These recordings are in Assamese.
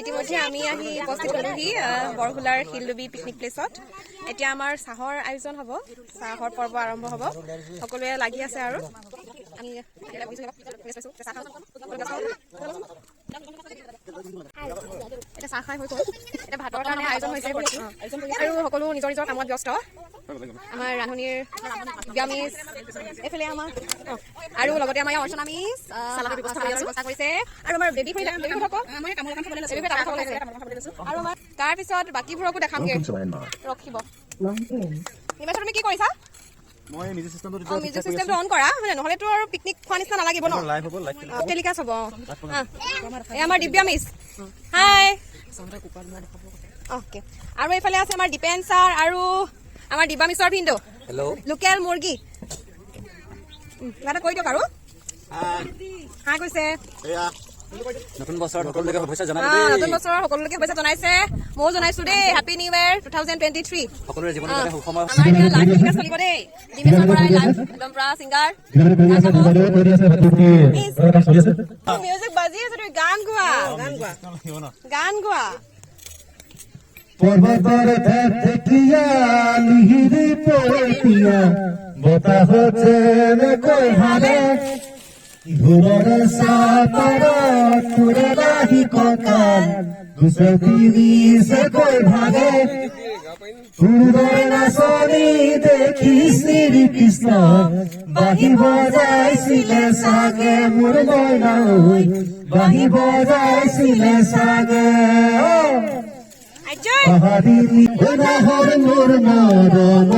ইতিমধ্যে আমি আহি উপস্থিত হ'লোহি বৰহোলাৰ শিলডুবি পিকনিক প্লেচত। এতিয়া আমাৰ চাহৰ আয়োজন হ'ব, চাহৰ পৰ্ব আৰম্ভ হ'ব। সকলোৱে লাগি আছে আৰু আমি এতিয়া চাহ খাই হৈ গ'ল। এতিয়া ভাতৰ কাৰণে আয়োজন হৈছে আৰু সকলো নিজৰ নিজৰ কামত ব্যস্ত। আমাৰ ৰান্ধনীৰ ব্যামিজ এইফালে আমাৰ আৰু লগতে আমাৰ অৰ্চনা মিছ ব্যৱস্থা কৰিছে আৰু আমাৰ বেবী আৰু আমাৰ তাৰপিছত বাকীবোৰকো দেখামগে। ৰখিব নিমেশ, তুমি কি কৰিছা? মই মিউজিক চিষ্টেমটো অন কৰা, হয় নহ'লেতো আৰু পিকনিক খোৱা নিচিনা নালাগিব ন। টেলিকাষ্ট হ'ব। এই আমাৰ দিব্যা মিছ, হাই। অ'কে, আৰু এইফালে আছে আমাৰ দীপেন ছাৰ আৰু আমাৰ দিব্যা মিছৰ ভিনদেউ। হেল্ল', লোকেল মুৰ্গী কিবা এটা কৈ দিয়ক আৰু। হাই কৈছে। নতুন বছৰৰ সকলোকে শুভেচ্ছা জনালো। নতুন বছৰৰ সকলোকে শুভেচ্ছা জনাইছে, ময়ো জনাইছো দেই। Happy new year 2023। সকলোৰে জীৱনত যাতে সুখময় আমাৰ এতিয়া লাইভ টেলিকাষ্ট চলিব দেই। দিমেশৰ পৰাই লাইভ একদম পুৰা ছিংগাৰ মিউজিক বাজি আছে, তুমি গান গোৱা। গান গোৱা। পর্বতর দেখিয়া নিহিরি পড়িয়া বতাহ চেনে কই হালে ধুলর সাপার তুরে লাহি ককাল গুছে দিছে কই ভাগে সুন্দর নাচনি দেখি শ্রীকৃষ্ণ বাহি বজাইছিলে সাগে মোৰ মইনা হৈ বাহি বজাইছিলে সাগে পাহাড়ি ওনাহর মোর মরম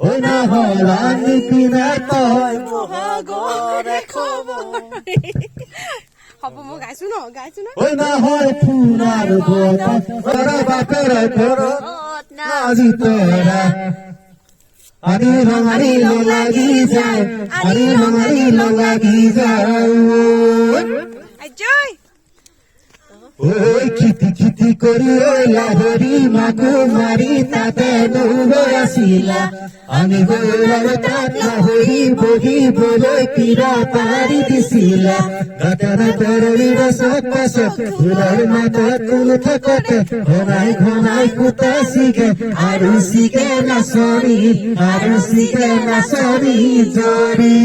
ওনাহর আমি কিনা তই মহাগরে খবর হ'ব, মই গাইছো ন ওনাহর ফুনার বড় বাপের ঘর নাজি তোরা আনি রঙারি লাগি যায় আনি রঙারি লাগি যায় জয়। ওই খিতি খিতি করি ওই লাহরি মাগো মারি তাতে নৌলৈ আসিলা আমি গৌরব তাত লাহরি বহিবলৈ পীড়া পাৰি দিছিলা গাতাৰ তৰলিৰ চকপাছত ফুলৰ মাতত ফুল থাকতে ঘনাই ঘনাই কুটা চিগে আৰু চিগে নাচনি জৰি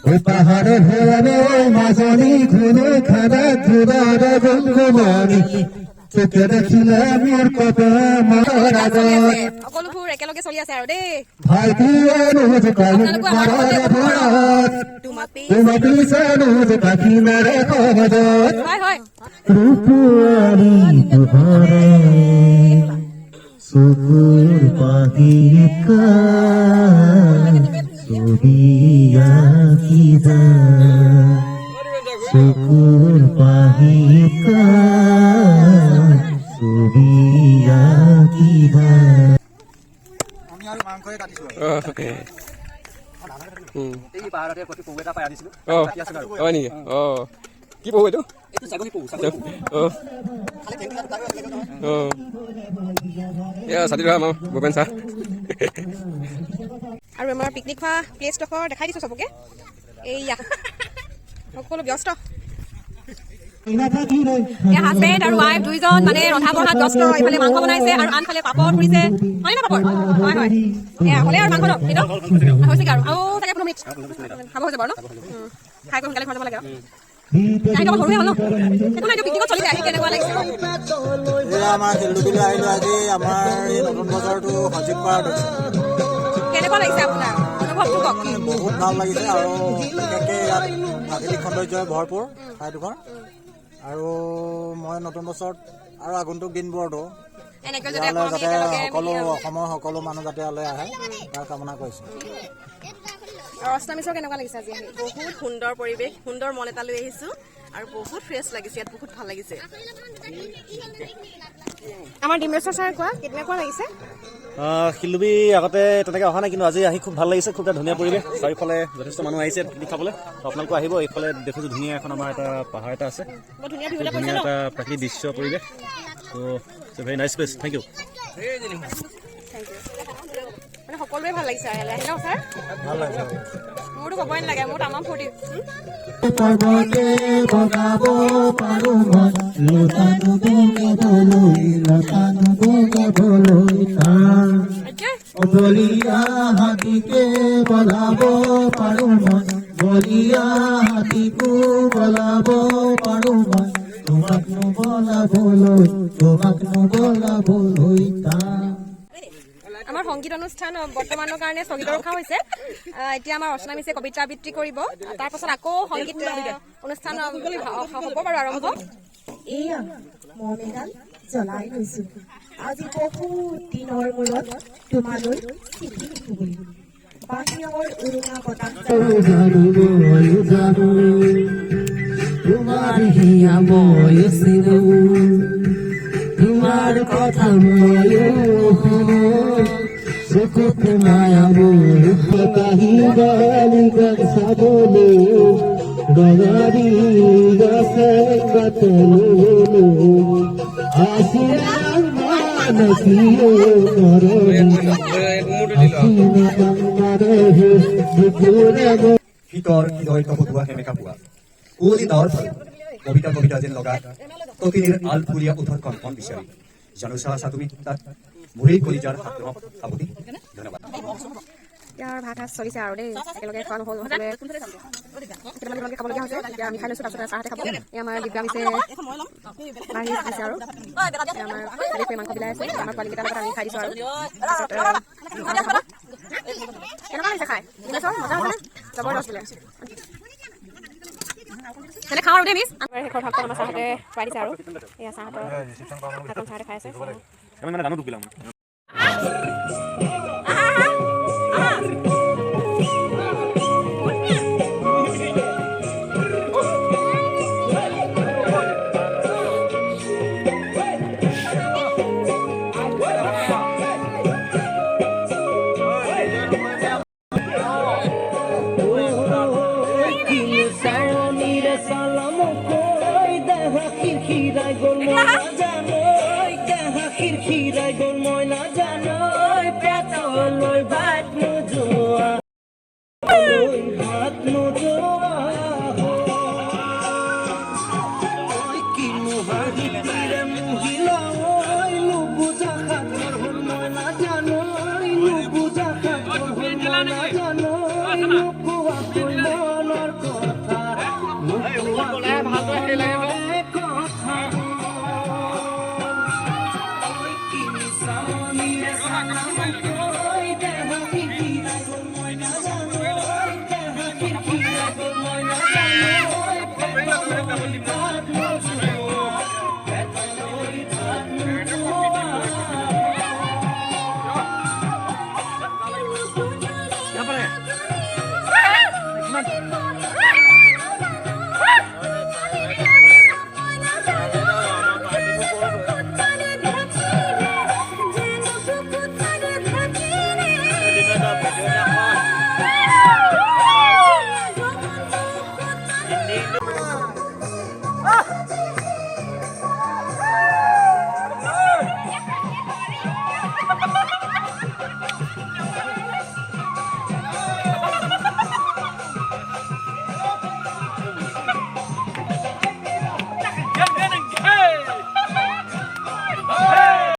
ওই পাহাড়ে ভেড়ানো মাজনি ঘুৰে খানা ধুলাৰ গঙ্গমণি চোখে দেখিলে মোৰ কপে মাৰ আগত সকলোবোৰ একেলগে চলি আছে আৰু দেই। ভাইটি অনুজ কাহিনী মাৰৰ ঘৰত তোমাপি অনুজ কাহিনাৰে সহজত ৰূপুৱাৰী দুহৰে চকুৰ পাহিকা ছবিয়া কিজা চকুৰ পাহিকা ছবিয়া কিজা আমি আৰু মাংসই কাটিছো। এই পাহাৰতে প্ৰতি পহু এটা পাই আনিছিলো। হয় নেকি? কি পহু এইটো? এইটো ছাগলী পহু। ছাতি ধৰা আমাৰ ভূপেন ছাৰ। আৰু আমাৰ পিকনিক খোৱা প্লেচডোখৰ দেখাই দিছোঁ চবকে। এইয়া সকলো ব্যস্ত। হাজবেণ্ড আৰু ৱাইফ দুইজন মানে ৰন্ধা বঢ়াত ব্যস্ত। এইফালে মাংস বনাইছে আৰু আনফালে পাপৰ ফুৰিছে, হয় নে পাপৰ? হয় হয়, এয়া হ'লে আৰু মাংস ন সেইটো হৈছেগৈ আৰু তাকে 15 মিনিট খাব হৈ যাব আৰু ন। খাই সোনকালে ঘৰ যাব লাগে আৰু সৰুৱে হ'ল ন, একো নাই। পিকনিকত চলি যায়। কেনেকুৱা লাগিছে? আমাৰ শিলডুবিলৈ আহিলো আজি। আমাৰ এই নতুন বছৰটো সজীৱ কৰাৰ কেনেকুৱা লাগিছে আপোনাৰ অনুভৱটো কওক? বহুত ভাল লাগিছে আৰু বিশেষকৈ ইয়াত প্ৰাকৃতিক সৌন্দৰ্যৰে ভৰপূৰ ঠাইডোখৰ। আৰু মই নতুন বছৰত আৰু আগন্তুক দিনবোৰতো ইয়ালৈ যাতে সকলো অসমৰ সকলো মানুহ যাতে ইয়ালৈ আহে তাৰ কামনা কৰিছোঁ। আৰু অৰ্চনা মিছৰ কেনেকুৱা লাগিছে আজি? বহুত সুন্দৰ পৰিৱেশ, সুন্দৰ মন এটা লৈ আহিছোঁ আৰু বহুত ফ্ৰেছ লাগিছে ইয়াত, বহুত ভাল লাগিছে। আমাৰ ডিমেশ্বৰ ছাৰ কোৱা কেনেকুৱা লাগিছে? শিলডুবি আগতে তেনেকৈ অহা নাই, কিন্তু আজি আহি খুব ভাল লাগিছে। খুব এটা ধুনীয়া পৰিৱেশ, চাৰিওফালে যথেষ্ট মানুহ আহিছে পিকনিক খাবলৈ। আপোনালোকো আহিব। এইফালে দেখিছোঁ ধুনীয়া এখন আমাৰ এটা পাহাৰ এটা আছে, ধুনীয়া এটা প্ৰাকৃতিক দৃশ্য পৰিৱেশ। ত' very nice place. Thank you. মানে সকলোৱে ভাল লাগিছে আৰু ইয়ালৈ আহিলে ছাৰ ভাল লাগিছে মোৰতো ক'বই নালাগে মোৰ তামাম ফূৰ্তি পৰ্বতে বগাব পাৰো মই লতানো বগাবলৈ তাৰ এতিয়া বলিয়া হাতীকে বলাব পাৰো মই বলিয়া হাতীকো বলাব পাৰো মই তোমাক নবলাবলৈ তাৰ আমাৰ সংগীত অনুষ্ঠান বৰ্তমানৰ কাৰণে স্থগিত ৰখা হৈছে এতিয়া আমাৰ অৰ্চনা মিছে কবিতা আবৃত্তি কৰিব তাৰপাছত আকৌ সংগীত অনুষ্ঠান হ'ব বাৰু আৰম্ভ এয়া মমেডাল জ্বলাই লৈছো আজি বহুত দিনৰ মূৰত তোমালৈ চিঠি লিখিবলৈ বাহিৰৰ উৰুঙা বতাহ তোমাৰ হিয়া মই চিনো তোমাৰ কথা ময়ো চকুত মায়া মোৰ কাহি গালি গান চাবলৈ গঙাৰি গছে কাটলো আসিলাম মানসিও শীতৰ হৃদয় তপতোৱা সেমেকা পোৱা কুঁৱলী ডাৱৰ ফালে কবিতা যেন লগা তটিনীৰ আলফুলীয়া উঠৰখন মন বিচাৰি জানো চা তুমি তাত মুৰেই কলিজাৰ হাত সাৱতি ধন্যবাদ এতিয়া ভাত সাজ চলিছে আৰু দেই একেলগে খোৱা নহ'ল সকলোৱে কেইটামান খাবলগীয়া হৈছে এতিয়া আমি খাই লৈছোঁ তাৰপিছত চাহতে খাব এই আমাৰ দিব্যা মিছে বাঢ়ি আছে আৰু আমাৰ মাংস বিলাই আছে আমাৰ পোৱালীকেইটাৰ লগত আমি খাই দিছোঁ আৰু কেনেকুৱা লাগিছে খাই মজা হ'বনে জবৰদস্ত বোলে তেনে খাওঁ আৰু দেই মিছ আমাৰ শেষৰ ভাগটো আমাৰ চাহতে খুৱাই দিছে আৰু এয়া চাহতৰ চাহতে খাই আছে খিৰাই গল মই নাজানৈ পেটলৈ ভাত নোযোৱা কিনো হাৰিৰে মহিলা নুবুজা সাঁতৰ হ'ল মই নাজানৈ নুবুজা সাঁতৰ হ'ল মই নাজানৈ নোকোৱাকৈ মনৰ কথা Come on.